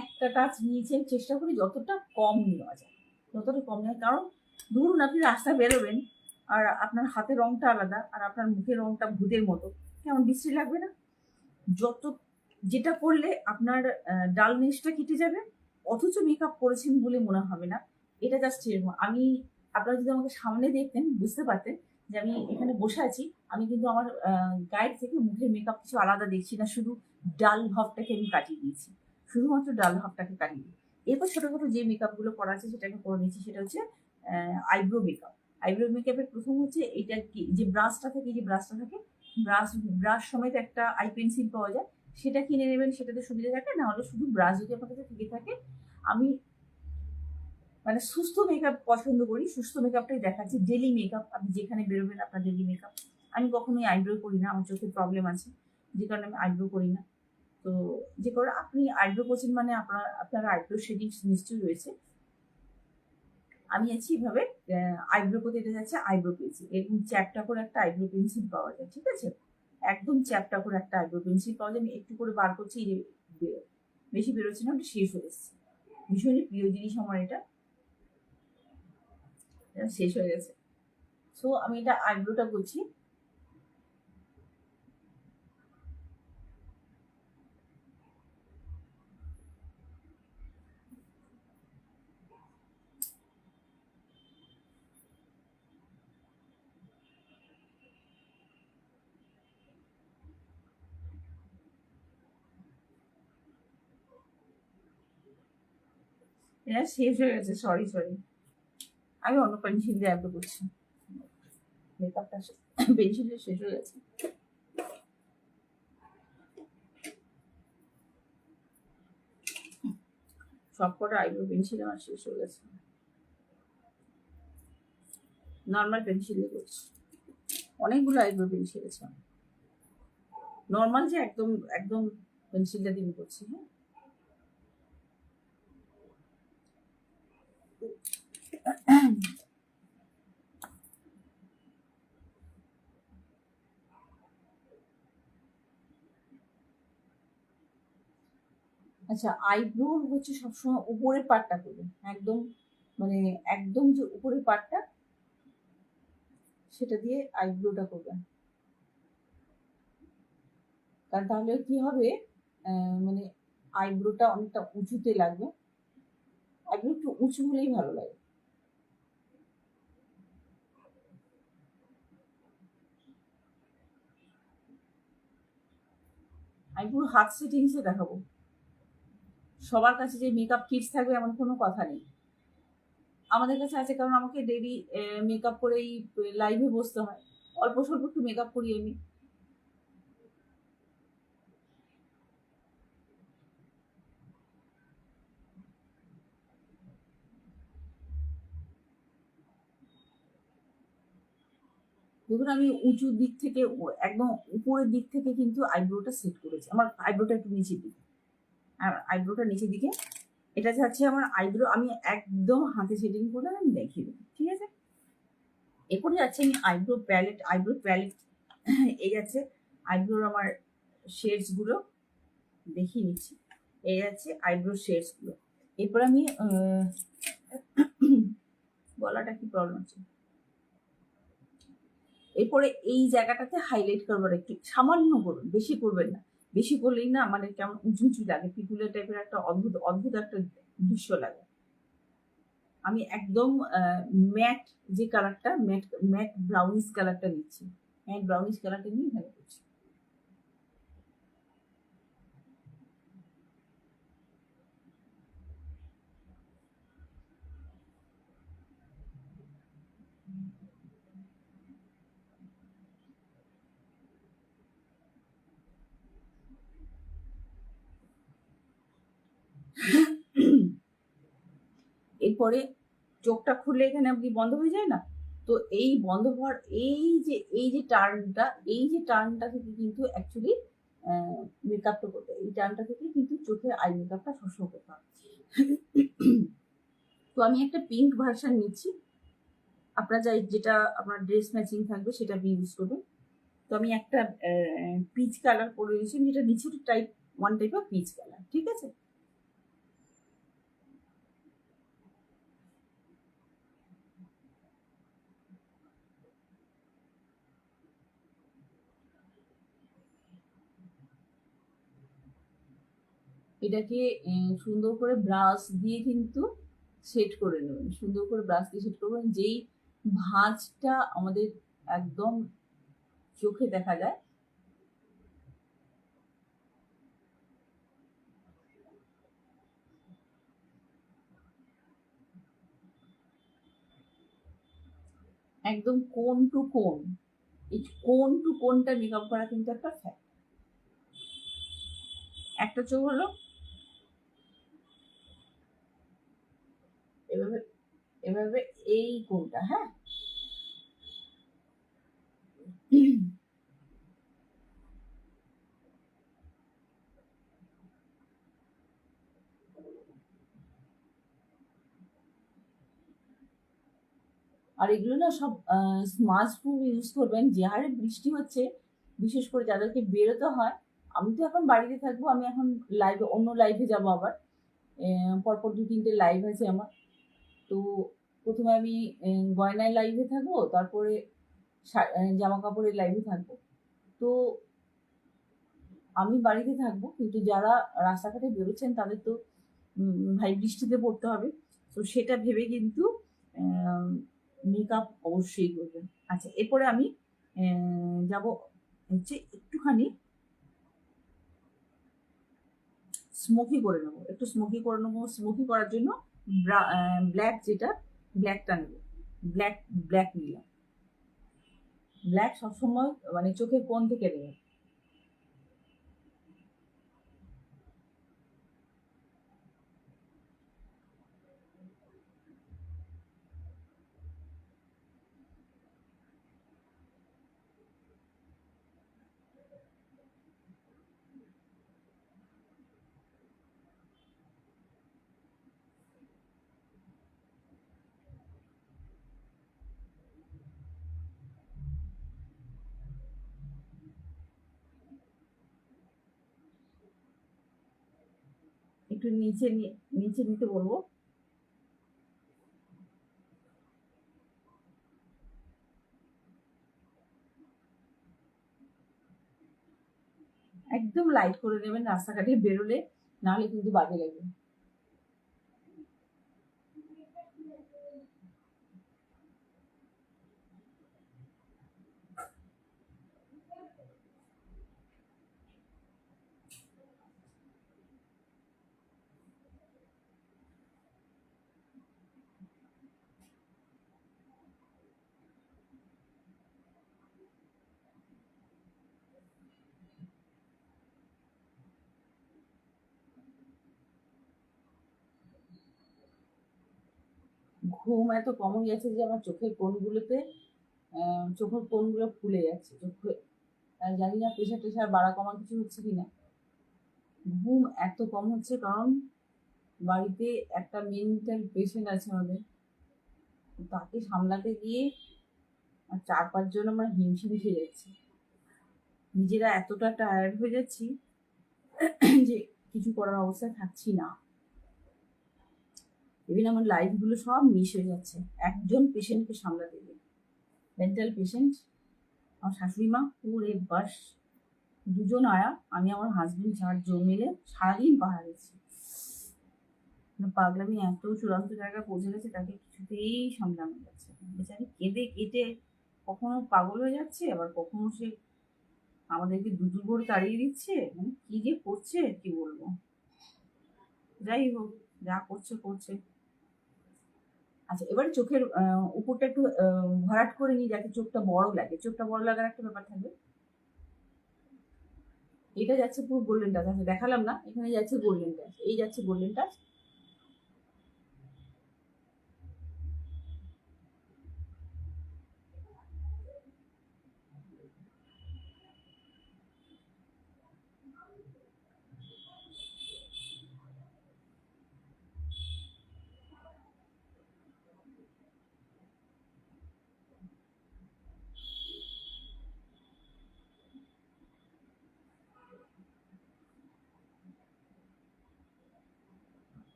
একটা টাচ নিচে চেষ্টা করি যতটা কম নেওয়া যায়, যতটা কম নেওয়া। কারণ ধরুন আপনি রাস্তায় বেরোবেন আর আপনার হাতের রংটা আলাদা আর আপনার মুখের রংটা ভূতের মতো, কেমন বিশ্রী লাগবে না? যেটা করলে আপনার ডালনেসটা কেটে যাবে, অথচ মেকআপ করেছেন বলে মনে হবে না। এটা জাস্ট এরকম। আপনারা যদি আমাকে সামনে দেখতেন বুঝতে পারতেন যে আমি এখানে বসে আছি, আমি কিন্তু আমার গায়ের থেকে মুখের মেকআপ কিছু আলাদা দেখছি না, শুধু ডাল ভাবটাকে আমি কাটিয়ে দিয়েছি, শুধুমাত্র ডাল ভাবটাকে কাটিয়ে দিই। এরপর ছোটোখাটো যে মেকআপ গুলো করা আছে সেটাকে করে নিয়েছি, সেটা হচ্ছে আইব্রো মেকআপ। আইব্রো মেকআপের প্রথম হচ্ছে এইটা কি, যে ব্রাশটা থাকে, ব্রাশ সমেত একটা আই পেন্সিল পাওয়া যায়, সেটা কিনে নেবেন, সেটাতে সুবিধা থাকে। না হলে শুধু ব্রাশ যদি আপনার কাছে থেকে থাকে, আমি মানে সুস্থ মেকআপ পছন্দ করি, সুস্থ মেকআপটাই দেখাচ্ছি। ডেলি মেকআপ, আপনি যেখানে বেরোবেন আপনার ডেলি মেকআপ। আমি কখনোই আইব্রো করি না, আমার চোখের প্রবলেম আছে যে কারণে আমি আইব্রো করি না। তো যে করে আপনি আইব্রো করছেন মানে আপনার আইব্রো শেডিং নিশ্চয়ই রয়েছে। আমি আছি এভাবে আইব্রো করতে, এটা যাচ্ছে আইব্রো পেন্সিল, এরকম চ্যাপটা করে একটা আইব্রো পেন্সিল পাওয়া যায়, ঠিক আছে? একদম চ্যাপটা করে একটা আইব্রো পেন্সিল পাওয়া যায়। আমি একটু করে বার করছি, বেশি বেরোচ্ছে না, ওটা শেষ হয়ে এসছে। ভীষণই প্রিয় জিনিস আমার, এটা শেষ হয়ে গেছে। সো আমি এটা আইব্রোটা করছি। এটা শেষ হয়ে গেছে, সরি, আমি অন্য পেন্সিল দিয়ে আইব্রো করছি, মেকআপটা পেন্সিলটা শেষ হয়ে গেছে। সব কটা আইব্রো পেন্সিল আমার শেষ হয়ে গেছে, নর্মাল পেন্সিল দিয়ে করছি। অনেকগুলো আইব্রো পেন্সিল আছে, নর্মাল যে একদম একদম পেন্সিলটা দিয়ে করছি। হ্যাঁ, আচ্ছা, আইব্রোর হচ্ছে সবসময় উপরের পার্টটা করবেন, একদম মানে একদম যে উপরের পার্টটা সেটা দিয়ে আইব্রোটা করবেন। কারণ তাহলে কি হবে, মানে আইব্রোটা অনেকটা উঁচুতে লাগবে। আইব্রো একটু উঁচু হলেই ভালো লাগে। আমি পুরো হাত সেটিংসে দেখাবো। সবার কাছে যে মেকআপ কিটস থাকবে এমন কোনো কথা নেই। আমাদের কাছে আছে, কারণ আমাকে ডেইলি মেকআপ করেই লাইভে বসতে হয়। অল্প স্বল্প একটু মেকআপ করি আমি। দেখুন, আমি উঁচু দিক থেকে একদম উপরের দিক থেকে কিন্তু আইব্রোটা সেট করেছি। আমার আইব্রোটা একটু নিচের দিকে, আর আইব্রোটা নিচের দিকে। এটা যাচ্ছে আমার আইব্রো, আমি একদম হাতে সেটিং করে আমি দেখিয়ে দেবো, ঠিক আছে? এরপরে যাচ্ছে আমি আইব্রো প্যালেট এই যাচ্ছে আইব্রোর আমার শেডস গুলো দেখিয়ে নিচ্ছি। এই যাচ্ছে আইব্রো শেডস গুলো। এরপর আমি গলাটা কি প্রবলেম আছে, এরপরে এই জায়গাটাতে হাইলাইট করবার একটু সামান্য করবেন, বেশি করবেন না। বেশি করলেই না মানে কেমন উঁচু উঁচু লাগে, পিকুলের টাইপের একটা অদ্ভুত অদ্ভুত একটা দৃশ্য লাগে। আমি একদম ম্যাট যে কালারটা, ম্যাট ম্যাট ব্রাউনিশ কালারটা নিচ্ছি। ম্যাট ব্রাউনিশ কালারটা নিয়ে এখানে করছি। এরপরে চোখটা খুললে এখানে আপনি বন্ধ হয়ে যায় না, তো এই বন্ধ হওয়ার এই যে টার্নটা থেকে কিন্তু অ্যাকচুয়ালি মেকআপটা করতে, এই টার্নটা থেকে কিন্তু চোখের আই মেকআপটা সবসময় করতে হয়। তো আমি একটা পিঙ্ক ভার্সন নিচ্ছি, আপনার যেটা আপনার ড্রেস ম্যাচিং থাকবে সেটা আপনি ইউজ করবেন। তো আমি একটা পিচ কালার করে দিয়েছি, যেটা নিচের one type of peach colour, ঠিক আছে? এটাকে সুন্দর করে ব্রাশ দিয়ে কিন্তু সেট করে নেবেন, সুন্দর করে ব্রাশ দিয়ে সেট করবেন। যেই ভাঁজটা আমাদের একদম চোখে দেখা যায়, একদম কোন টু কোন, এই কোন টু কোনটা মেকআপ করা কিন্তু একটা ফ্যাক্ট। একটা চোখ হলো এভাবে, এভাবে এই কোনটা, হ্যাঁ। আর এগুলো না সব স্মার্ট প্রুফ ইউজ করবেন। যে হারে বৃষ্টি হচ্ছে, বিশেষ করে যাদেরকে বেরোতে হয়, আমি তো এখন বাড়িতে থাকবো, আমি এখন লাইভে, অন্য লাইভে যাবো আবার। পরপর 2-3টে লাইভ আছে আমার। তো প্রথমে আমি গয়নার লাইভে থাকবো, তারপরে জামা কাপড়ের লাইভে থাকবো। তো আমি বাড়িতে থাকবো, কিন্তু যারা রাস্তাঘাটে বেরোচ্ছেন তাদের তো ভাই বৃষ্টিতে পড়তে হবে। তো সেটা ভেবে কিন্তু মেকআপ অবশ্যই করবেন। আচ্ছা, এরপরে আমি যাব হচ্ছে একটুখানি স্মোকি করে নেবো, একটু স্মোকি করে নেবো। স্মোকি করার জন্য ব্ল্যাক, যেটা ব্ল্যাকটা নেবো, ব্ল্যাক ব্ল্যাক নিলাম। ব্ল্যাক সবসময় মানে চোখের কোণ থেকে নেবে। একটু নিচে নিচে নিতে বলবো। একদম লাইট করে নেবেন রাস্তাঘাটে বেরোলে, নাহলে কিন্তু বাজে লাগবে। ঘুম এত কম হয়ে গেছে যে আমার চোখের কোণগুলোতে চোখের কোণগুলো ফুলে যাচ্ছে। চোখে জানি না প্রেশার টেশার বাড়া কমা কিছু হচ্ছে কিনা। ঘুম এত কম হচ্ছে কারণ বাড়িতে একটা মেন্টাল পেশেন্ট আছে আমাদের, তাকে সামলাতে গিয়ে 4-5 জন আমরা হিমশিম খেয়ে যাচ্ছি। নিজেরা এতটা টায়ার্ড হয়ে যাচ্ছি যে কিছু করার অবস্থায় থাকছি না। ইভেন আমার লাইফগুলো সব মিস হয়ে যাচ্ছে একজন পেশেন্টকে সামলাতে গিয়ে। মেন্টাল পেশেন্ট, আমার শাশুড়ি মা, ওরে বাস, 2জন আয়া, আমি আমার হাজবেন্ড 4জন মিলে সারাদিন পাহারা দিচ্ছি। পাগলামি এত চূড়ান্ত জায়গায় পৌঁছে গেছে, তাকে কিছুতেই সামলানো যাচ্ছে না। বেচারি কেঁদে কেটে কখনো পাগল হয়ে যাচ্ছে, আবার কখনো সে আমাদেরকে দুদুর করে তাড়িয়ে দিচ্ছে। মানে কি যে করছে কি বলবো। যাই হোক, যা করছে করছে। আচ্ছা, এবারে চোখের উপরটা একটু ভরাট করে নিই, যাতে চোখটা বড় লাগে। চোখটা বড় লাগার একটা ব্যাপার থাকবে। এটা যাচ্ছে পুরো গোল্ডেন টাচ। আচ্ছা, দেখালাম না, এখানে যাচ্ছে গোল্ডেন টাচ, এই যাচ্ছে গোল্ডেন টাচ।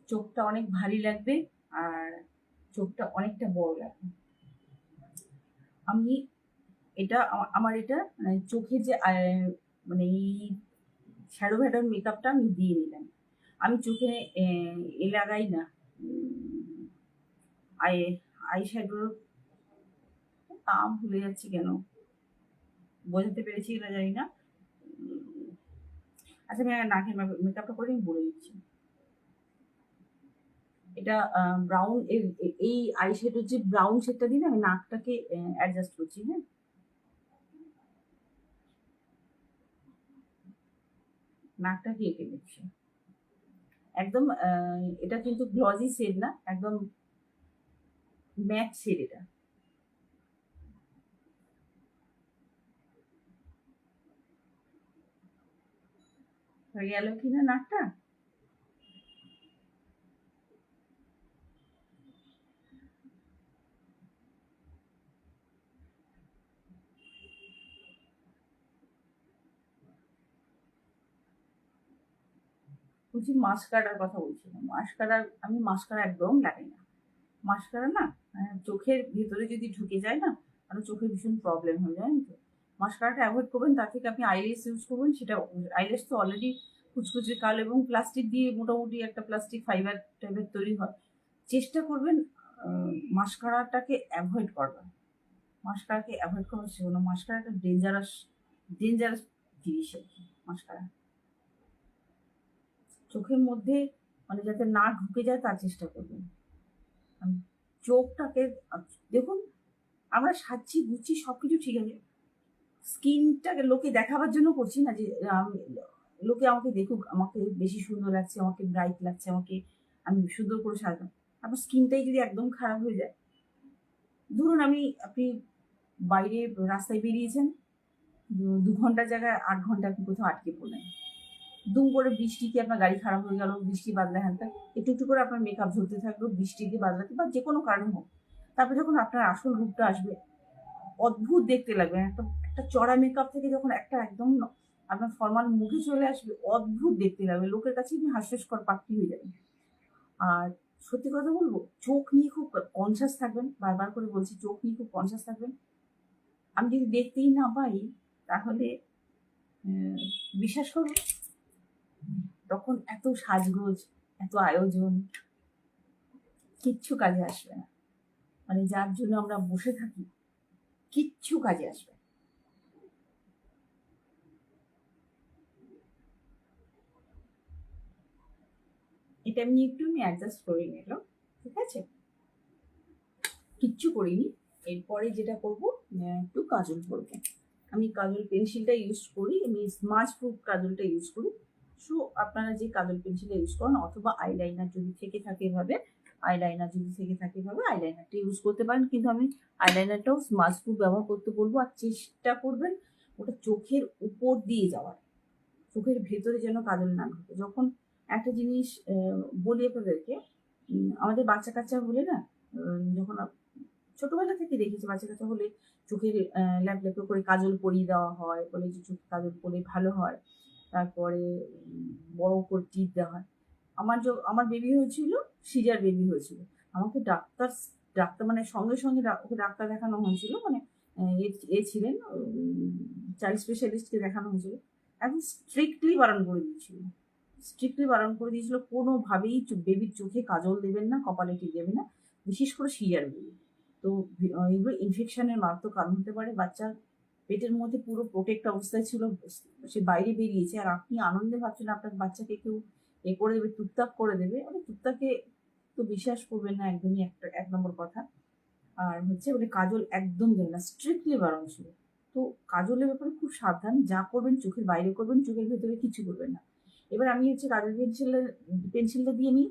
চোখটা অনেক ভারী লাগবে আর চোখটা অনেকটা বড় লাগবে। আমি এটা আমার এটা চোখে যে মানে এই শ্যাডো ভ্যাডোর মেকআপটা আমি দিয়ে নিলাম। আমি চোখে এ লাগাই না, আই আই শ্যাডোর নাম ভুলে যাচ্ছি কেন, বোঝাতে পেরেছি কিনা জানি না। আচ্ছা, আমি নাকের মেকআপটা করে আমি বলে দিচ্ছি। এটা ব্রাউন, এই আই শ্যাডোর যে ব্রাউন শেডটা দিয়ে আমি নাকটাকে অ্যাডজাস্ট করছি। হ্যাঁ, নাকটাকে এঁকে দিচ্ছি একদম। এটা কিন্তু গ্লজি শেড না, একদম ম্যাট শেড এটা। হয়ে গেল কিনা নাকটা? বলছি মাস্কারার কথা বলছিলাম। আমি মাস্কারা একদম লাগাই না। মাস্কারা না চোখের ভিতরে যদি ঢুকে যায় না, তাহলে চোখে ভীষণ প্রবলেম হয়ে যায়। তো মাস্কারাটা অ্যাভয়েড করবেন, তার থেকে আপনি আইলেস ইউজ করবেন। সেটা আইলেস তো অলরেডি কুচকুচে কাল এবং প্লাস্টিক দিয়ে, মোটামুটি একটা প্লাস্টিক ফাইবার টাইপের তৈরি হয়। চেষ্টা করবেন মাস্কারাটাকে অ্যাভয়েড করবেন। মাস্কারাকে অ্যাভয়েড করার জন্য, মাস্কারা একটা ডেঞ্জারাস ডেঞ্জারাস জিনিস আর কি। মাস্কারা চোখের মধ্যে মানে যাতে না ঢুকে যায় তার চেষ্টা করবেন। চোখটাকে দেখুন, আমরা সাজছি গুচ্ছি সবকিছু ঠিক আছে, স্কিনটাকে লোকে দেখাবার জন্য করছি না যে লোকে আমাকে দেখুক, আমাকে বেশি সুন্দর লাগছে, আমাকে ব্রাইট লাগছে, আমাকে আমি সুন্দর করে সাজলাম। আপনার স্কিনটাই যদি একদম খারাপ হয়ে যায়, ধরুন আপনি বাইরে রাস্তায় বেরিয়েছেন, 2 ঘন্টার জায়গায় 8 ঘন্টা আপনি কোথাও আটকে পড়লেন, দুম করে বৃষ্টিতে আপনার গাড়ি খারাপ হয়ে গেল, বৃষ্টি বাদলা হ্যান ত্যান, একটু একটু করে আপনার মেকআপ ঝরতে থাকলো বৃষ্টিতে বাদলাতে বা যে কোনো কারণে হোক। তারপরে যখন আপনার আসল রূপটা আসবে, অদ্ভুত দেখতে লাগবে। একটা একটা চড়া মেকআপ থেকে যখন একটা একদম আপনার ফর্মাল মুখে চলে আসবে, অদ্ভুত দেখতে লাগবে, লোকের কাছে আপনি হাস্যস্কর প্রাপ্তি হয়ে যাবেন। আর সত্যি কথা বলবো, চোখ নিয়ে খুব কনসাস থাকবেন, বারবার করে বলছি চোখ নিয়ে খুব কনসাস থাকবেন। আমি যদি দেখতেই না পাই তাহলে বিশ্বাস করুন, তখন এত সাজগোজ, এত আয়োজন কিচ্ছু কাজে আসবে না। মানে যার জন্য আমরা বসে থাকি, কিচ্ছু কাজে আসবে না। এটা আমি অ্যাডজাস্ট করে নিলাম, ঠিক আছে, কিচ্ছু করিনি। এরপরে যেটা করব, একটু কাজল করবো। আমি কাজল পেন্সিলটা ইউজ করি, আমি স্মার্ট প্রুফ কাজলটা ইউজ করি। সো আপনারা যে কাজল পেন্সিলটা ইউজ করেন, অথবা আইলাইনার যদি থেকে থাকে এভাবে, আইলাইনারটা ইউজ করতে পারেন। কিন্তু আমি আইলাইনারটাও স্মার্ট প্রুফ ব্যবহার করতে বলবো। আর চেষ্টা করবেন ওটা চোখের উপর দিয়ে যাওয়ার, চোখের ভেতরে যেন কাজল না ঢোকে। যখন একটা জিনিস বলি আপনাদেরকে, আমাদের বাচ্চা কাচ্চা হলে না, যখন ছোটবেলা থেকে দেখেছি বাচ্চা কাচ্চা হলে চোখের ল্যাপ ল্যাপে করে কাজল পরিয়ে দেওয়া হয়, বলে যে চোখে কাজল পরে ভালো হয়। তারপরে বড় করে টিপ দেওয়া হয়। আমার বেবি হয়েছিল, সিজার বেবি হয়েছিল। আমাকে ডাক্তার ডাক্তার মানে সঙ্গে সঙ্গে ওকে ডাক্তার দেখানো হয়েছিল, মানে ছিলেন, চাইল্ড স্পেশালিস্টকে দেখানো হয়েছিল। এখন স্ট্রিক্টলি বারণ করে দিয়েছিল, কোনোভাবেই বেবির চোখে কাজল দেবেন না, কপালে টিপ দেবেন না, বিশেষ করে সিজার বেবি। তো এগুলো ইনফেকশনের মারাত্মক কারণ হতে পারে। বাচ্চার পেটের মধ্যে পুরো প্রোটেক্ট অবস্থায় ছিল, সে বাইরে বেরিয়েছে, আর আপনি আনন্দে ভাবছেন আপনার বাচ্চাকে কেউ করে দেবে, টুকটাক করে দেবে। মানে টুকটাকে তো বিশ্বাস করবেন না, একদমই এক নম্বর কথা। আর হচ্ছে বলে কাজল একদম দেবে না, স্ট্রিক্টলি বারণ ছিল। তো কাজলের ব্যাপারে খুব সাবধান, যা করবেন চোখের বাইরে করবেন, চোখের ভেতরে কিছু করবেন না। এবার আমি হচ্ছে কাজল পেন্সিলটা দিয়ে নিই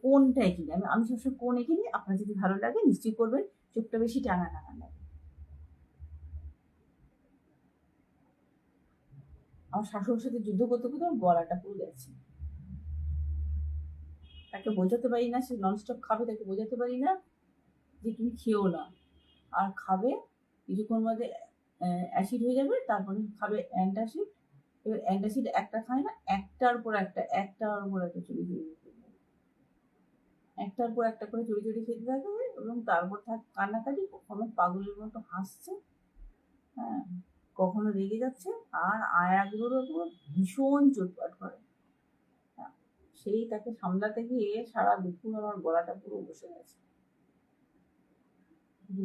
কোনটা এঁকে নিই, আমি সবসময় কোন এঁকে নিই। আপনার যদি ভালো লাগে নিশ্চয়ই করবেন, চোখটা বেশি টানা লাগে। আমার শাশুড়ির সাথে যুদ্ধ করতে করতে আমার গলাটা পুরো গেছে। তাকে বোঝাতে পারি না, সে ননস্টপ খাবে, তাকে বোঝাতে পারি না যে তুমি খেও না, আর খাবে কিছুক্ষণ মধ্যে অ্যাসিড হয়ে যাবে, তারপরে খাবে অ্যান্টাসিড। এবার অ্যান্টাসিড একটা খায় না, একটার পর একটা চুরি একটার পর একটা করে চুরি খেতে থাকবে, এবং তারপর কান্নাকাটি, কখনো পাগলের মতো হাসছে, হ্যাঁ, কখনো রেগে যাচ্ছে, আর আয়াগুলোর ওপর ভীষণ চোটপাট করে। সেই তাকে সামলাতে গিয়ে সারা দুপুর আমার গলাটা পুরো বসে গেছে,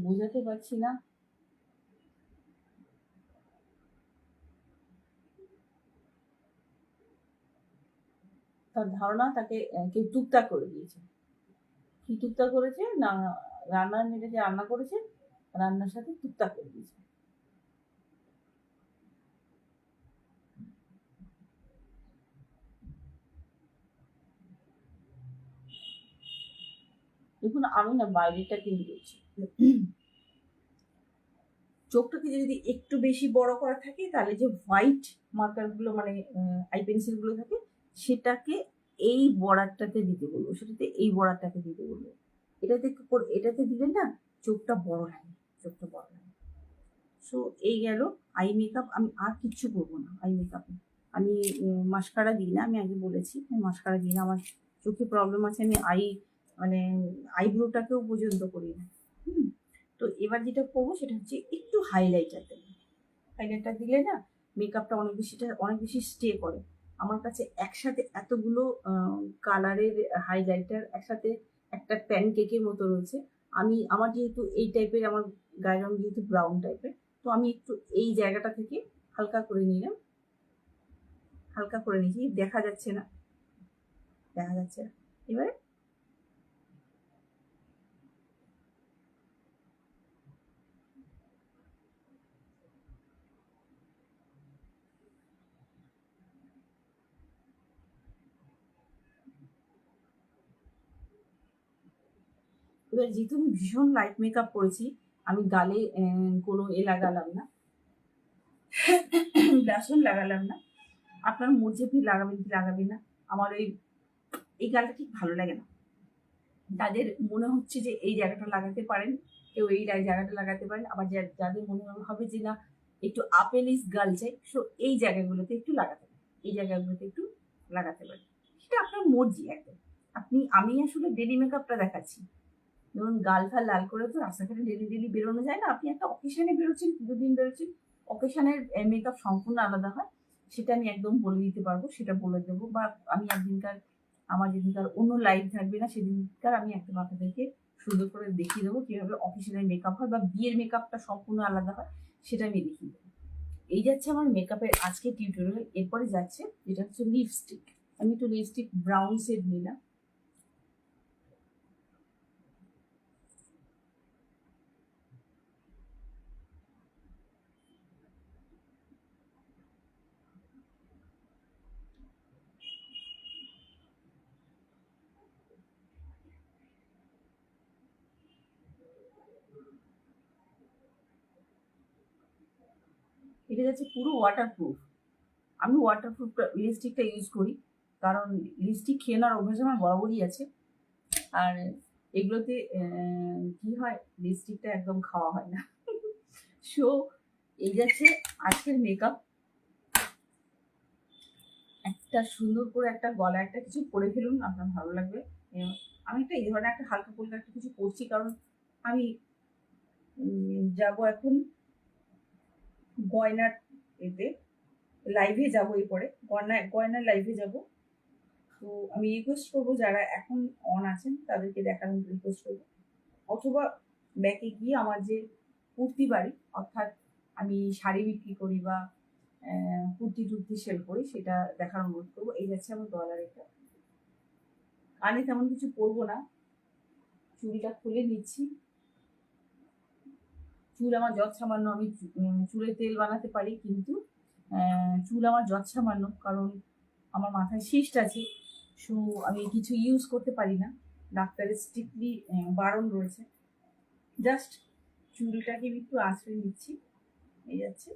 বোঝাতে পারছি না। তার ধারণা তাকে কেউ টুকটাক করে দিয়েছে। কি টুকটাক করেছে না, রান্নার মেয়েটা যে রান্না করেছে, রান্নার সাথে টুকটাক করে দিয়েছে। দেখুন, আমি না বাইরেটা কিনে দিয়েছি, চোখটাকে যদি একটু বেশি বড় করা থাকে, তাহলে যে হোয়াইট মার্কারগুলো মানে আই পেন্সিলগুলো থাকে, সেটাকে এই বর্ডারটাতে দিতে বলবো, এই বর্ডারটাকে দিতে বলবো। এটাতে দিলে না চোখটা বড় লাগে, সো এই গেল আই মেকআপ। আমি আর কিচ্ছু করবো না আই মেকআপে। আমি মাস্কারা দিই না, আমি আগে বলেছি আমি মাস্কারা দিই না। আমার চোখে প্রবলেম আছে, আমি মানে আইব্রোটাকেও পর্যন্ত করি না। তো এবার যেটা করবো সেটা হচ্ছে একটু হাইলাইটার দেবো। হাইলাইটার দিলে না মেকআপটা অনেক বেশি স্টে করে। আমার কাছে একসাথে এতগুলো কালারের হাইলাইটার একসাথে একটা প্যানকেকের মতো রয়েছে। আমার যেহেতু এই টাইপের, আমার গায়ের রং যেহেতু ব্রাউন টাইপের, তো আমি একটু এই জায়গাটা থেকে হালকা করে নিলাম, হালকা করে নিয়েছি, দেখা যাচ্ছে না, এবারে যেহেতু আমি ভীষণ লাইট মেকআপ করেছি, আমি গালে কোনো লাগালাম না, ব্লাশন লাগালাম না। আপনার মর্জি, আপনি লাগাবেন কি লাগাবেন না। আমার এই গালটা ঠিক ভালো লাগে না। তাদের মনে হচ্ছে যে এই জায়গাটা লাগাতে পারেন, কেউ এই জায়গাটা লাগাতে পারেন। আবার যাদের মনে হবে যে না একটু আপেলিস গাল চাই, সো এই জায়গাগুলোতে একটু লাগাতে পারেন, এই জায়গাগুলোতে একটু লাগাতে পারেন। সেটা আপনার মর্জি একদম। আমি আসলে ডেলি মেকআপটা দেখাচ্ছি। যেমন গাল ফাল লাল করে তো রাস্তাঘাটে ডেলি বেরোনো যায় না। আপনি একটা অকেশনে বেরোচ্ছেন, দুদিন বেরোচ্ছেন, অকেশনের মেকআপ সম্পূর্ণ আলাদা হয়। সেটা আমি একদম বলে দিতে পারবো, সেটা বলে দেবো। বা আমি আমার যেদিনকার অন্য লাইভ থাকবে না সেদিনকার আমি একদম আপনাদেরকে সুন্দর করে দেখিয়ে দেবো কিভাবে অকেশনের মেকআপ হয় বা বিয়ের মেকআপটা সম্পূর্ণ আলাদা হয়, সেটা আমি দেখিয়ে দেবো। এই যাচ্ছে আমার মেকআপের আজকে টিউটোরিয়াল। এরপরে যাচ্ছে যেটা হচ্ছে লিপস্টিক। আমি একটু লিপস্টিক ব্রাউন শেড নিলাম। এটা যাচ্ছে পুরো ওয়াটারপ্রুফ। আমি ওয়াটারপ্রুফ লিপস্টিকটা ইউজ করি, কারণ লিপস্টিক খেয়ে নেওয়ার অভ্যাস আমার বরাবরই আছে। আর এগুলোতে কি হয়, লিপস্টিকটা একদম খাওয়া হয় না। সো এই যাচ্ছে আজকের মেকআপ। একটা সুন্দর করে একটা গলা একটা কিছু পরে ফেলুন, আপনার ভালো লাগবে। আমি একটা এই ধরনের একটা হালকা ফুলকা একটা কিছু করছি, কারণ আমি যাব এখন গয়নার এতে লাইভে যাবো। এরপরে গয়নার লাইভে যাব। তো আমি রিকোয়েস্ট করবো যারা এখন অন আছেন তাদেরকে দেখানোর রিকোয়েস্ট করবো, অথবা ব্যাকে গিয়ে আমার যে কুর্তি বাড়ি, অর্থাৎ আমি শাড়ি বিক্রি করি বা কুর্তি টুর্তি সেল করি, সেটা দেখার অনুরোধ করবো। এই যাচ্ছে আমার গলার এটা। কানে তেমন কিছু পরবো না, চুলটা খুলে নিচ্ছি। চুল আমার যৎসামান্য, আমি চুলে তেল বানাতে পারি, কিন্তু চুল আমার যৎসামান্য, কারণ আমার মাথায় সিস্ট আছে। সো আমি কিছু ইউজ করতে পারি না, ডাক্তারের স্ট্রিক্টলি বারণ রয়েছে। জাস্ট চুলটাকে একটু আঁচড়ে নিচ্ছি। এই যাচ্ছে।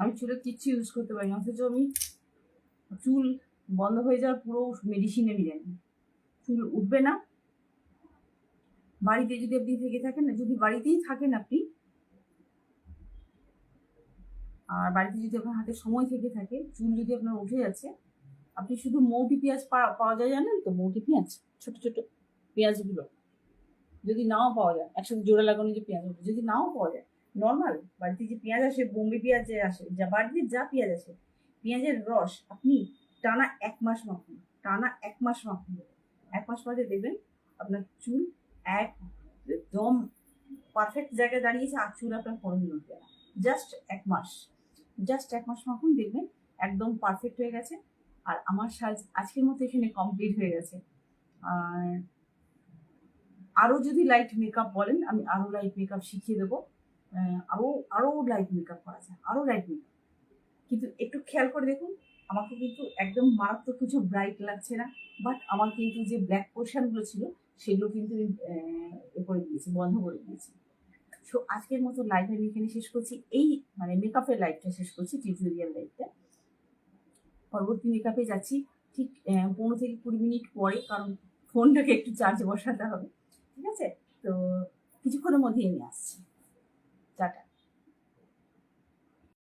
আমি চুলে কিচ্ছু ইউজ করতে পারি না, অথচ আমি চুল বন্ধ হয়ে যাওয়ার পুরো মেডিসিন আমি জানি। চুল উঠবে না। বাড়িতে যদি আপনি থেকে থাকেন না, যদি বাড়িতেই থাকেন আপনি, আর বাড়িতে যদি আপনার হাতে সময় থেকে থাকে, চুল যদি আপনার উঠে যাচ্ছে, আপনি শুধু মৌটি পেঁয়াজ পাওয়া যায়, জানেন তো? মৌটি পেঁয়াজ, ছোট ছোট পেঁয়াজগুলো যদি নাও পাওয়া যায়, একসাথে জোড়া লাগানো যে পেঁয়াজ, যদি নাও পাওয়া যায়, নর্মাল বাড়িতে যে পেঁয়াজ আসে, বোম্বে পেঁয়াজ যে আসে, যা বাড়িতে যা পেঁয়াজ আসে, পেঁয়াজের রস আপনি টানা 1 মাস মাখুন, টানা 1 মাস মাখুন। 1 মাস বাদে দেখবেন আপনার চুল একদম পারফেক্ট জায়গায় দাঁড়িয়েছে, আর চুল আপনার কোনোদিন উঠবে না। জাস্ট 1 মাস মাখুন, দেখবেন একদম পারফেক্ট হয়ে গেছে। আর আমার সাজ আজকের মতো এখানে কমপ্লিট হয়ে গেছে। আর আরও যদি লাইট মেকআপ বলেন, আমি আরও লাইট মেকআপ শিখিয়ে দেবো। আরও লাইট মেকআপ করা যায়, আরও লাইট মেকআপ। কিন্তু একটু খেয়াল করে দেখুন, আমাকে কিন্তু একদম মারাত্মক কিছু ব্রাইট লাগছে না, বাট আমার কিন্তু যে ব্ল্যাক পোর্শনগুলো ছিল সেগুলো কিন্তু এ করে দিয়েছি, বন্ধ করে দিয়েছি। সো আজকের মতো লাইভ আমি এখানে শেষ করছি। এই মানে মেকআপের লাইভটা শেষ করছি, টিউটোরিয়াল লাইভটা। পরবর্তী মেকআপে যাচ্ছি ঠিক 15 থেকে 20 মিনিট পরে, কারণ ফোনটাকে একটু চার্জে বসাতে হবে। ঠিক আছে, তো কিছুক্ষণের মধ্যেই আমি আসছি। টাটা।